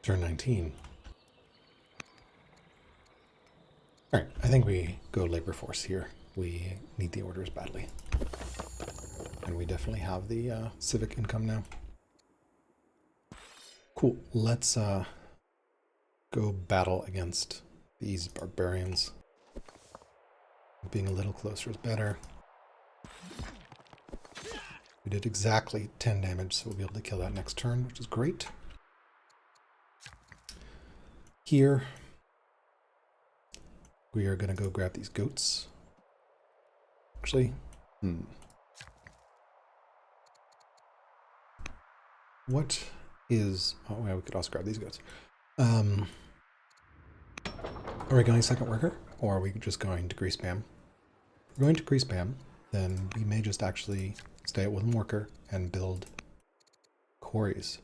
Turn 19. Alright, I think we go labor force here. We need the orders badly. And we definitely have the civic income now. Cool, let's go battle against these barbarians. Being a little closer is better. We did exactly 10 damage, so we'll be able to kill that next turn, which is great. Here, we are going to go grab these goats. Actually, what is... Oh, yeah, we could also grab these goats. Are we going second worker, or are we just going to grease spam? If we're going to grease spam, then we may just actually stay at one worker and build quarries.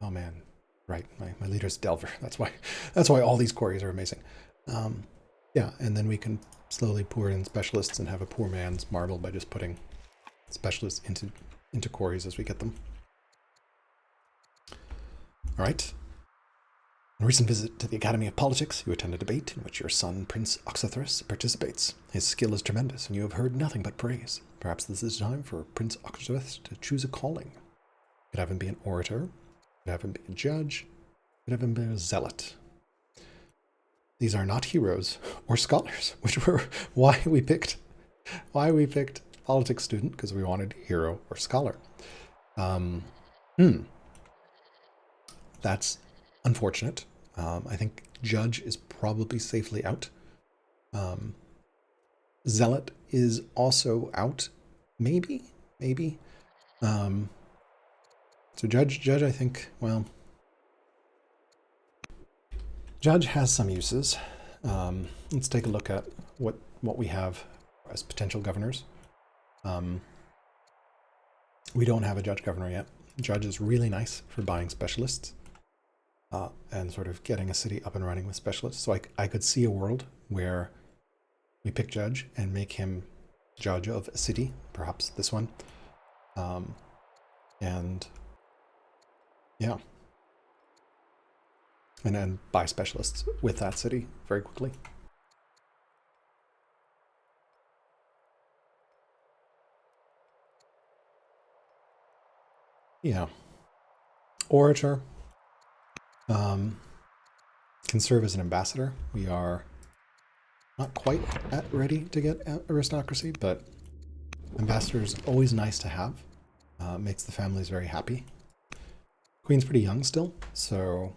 Oh man, right, my leader's Delver. That's why all these quarries are amazing. Yeah, and then we can slowly pour in specialists and have a poor man's marble by just putting specialists into quarries as we get them. All right. In a recent visit to the Academy of Politics, you attend a debate in which your son, Prince Oxythris, participates. His skill is tremendous, and you have heard nothing but praise. Perhaps this is time for Prince Oxythris to choose a calling. You could have him be an orator, you could have him be a judge, you could have him be a zealot. These are not heroes or scholars, which were why we picked politics student, because we wanted hero or scholar. That's unfortunate. I think judge is probably safely out. Zealot is also out, maybe. So judge, I think, well, judge has some uses. Let's take a look at what we have as potential governors. We don't have a judge governor yet. Judge is really nice for buying specialists. And sort of getting a city up and running with specialists. So I could see a world where we pick judge and make him judge of a city, perhaps this one. And yeah. And then buy specialists with that city very quickly. Yeah. Orator. Can serve as an ambassador. We are not quite ready to get aristocracy, but ambassador is always nice to have. Makes the families very happy. Queen's pretty young still, so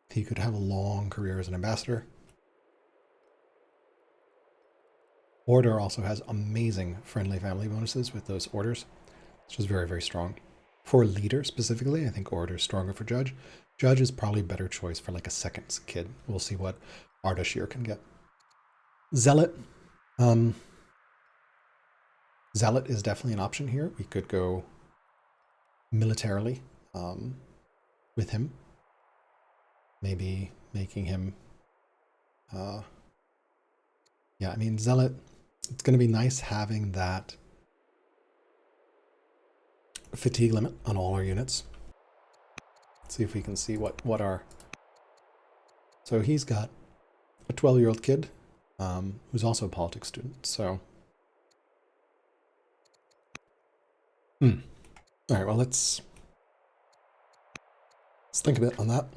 he could have a long career as an ambassador. Orator also has amazing friendly family bonuses with those orders, which is very, very strong. For leader specifically, I think Orator is stronger for judge. Judge is probably a better choice for like a second kid. We'll see what Ardashir can get. Zealot. Zealot is definitely an option here. We could go militarily with him. Maybe making him... yeah, I mean, Zealot, it's going to be nice having that fatigue limit on all our units. Let's see if we can see what our... So he's got a 12-year-old kid who's also a politics student, so... All right, well, let's think a bit on that.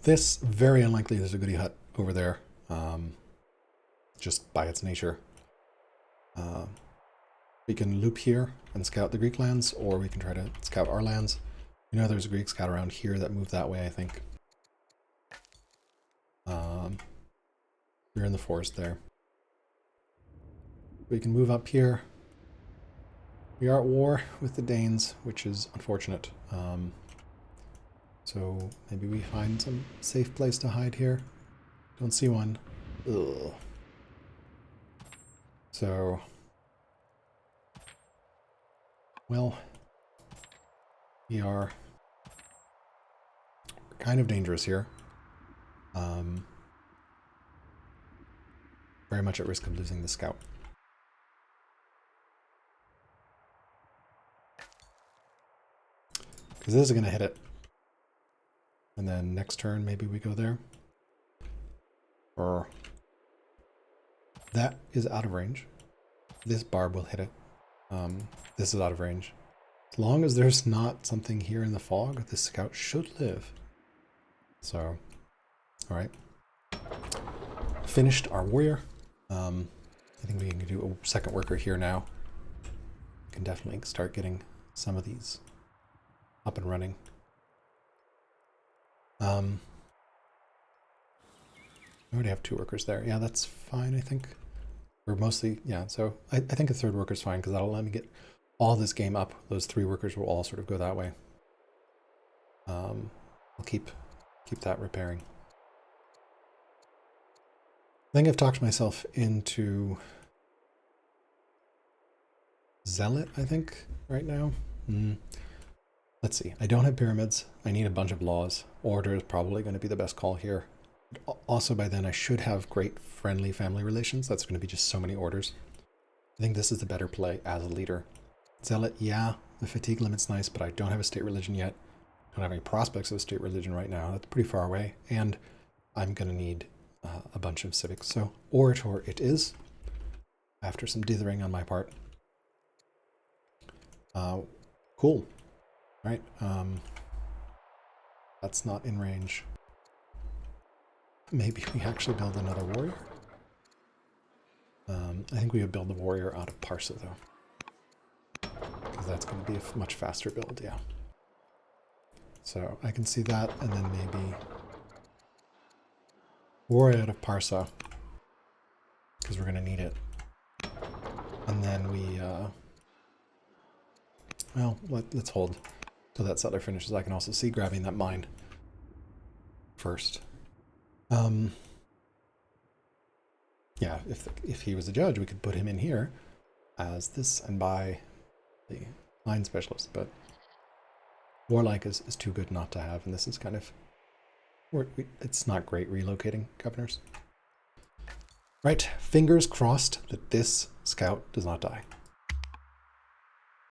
This, very unlikely there's a goody hut over there, just by its nature. We can loop here and scout the Greek lands, or we can try to scout our lands. You know, there's a Greek scout around here that moved that way, I think. We're in the forest there. We can move up here. We are at war with the Danes, which is unfortunate. So maybe we find some safe place to hide here. Don't see one. Ugh. So, well, we are kind of dangerous here. Very much at risk of losing the scout. Because this is going to hit it And then next turn, maybe we go there. Or that is out of range. This barb will hit it. This is out of range. As long as there's not something here in the fog, this scout should live. So, all right. Finished our warrior. I think we can do a second worker here now. We can definitely start getting some of these up and running. I already have 2 workers there. Yeah, that's fine, I think. Or mostly, yeah, so I think a third worker is fine because that'll let me get all this game up. Those 3 workers will all sort of go that way. I'll keep that repairing. I think I've talked myself into Zealot, I think, right now. Let's see. I don't have pyramids. I need a bunch of laws. Orator is probably going to be the best call here. Also, by then, I should have great friendly family relations. That's going to be just so many orders. I think this is the better play as a leader. Zealot, yeah, the fatigue limit's nice, but I don't have a state religion yet. Don't have any prospects of a state religion right now. That's pretty far away. And I'm going to need a bunch of civics. So Orator it is, after some dithering on my part. Cool. Right. That's not in range. Maybe we actually build another warrior. I think we would build the warrior out of Parsa, though. Because that's going to be a much faster build, yeah. So I can see that, and then maybe warrior out of Parsa. Because we're going to need it. And then we... well, let's hold till that settler finishes. I can also see grabbing that mine first. Yeah, if he was a judge, we could put him in here as this and buy the mine specialist, but warlike is too good not to have, and this is kind of... it's not great relocating governors. Right, fingers crossed that this scout does not die.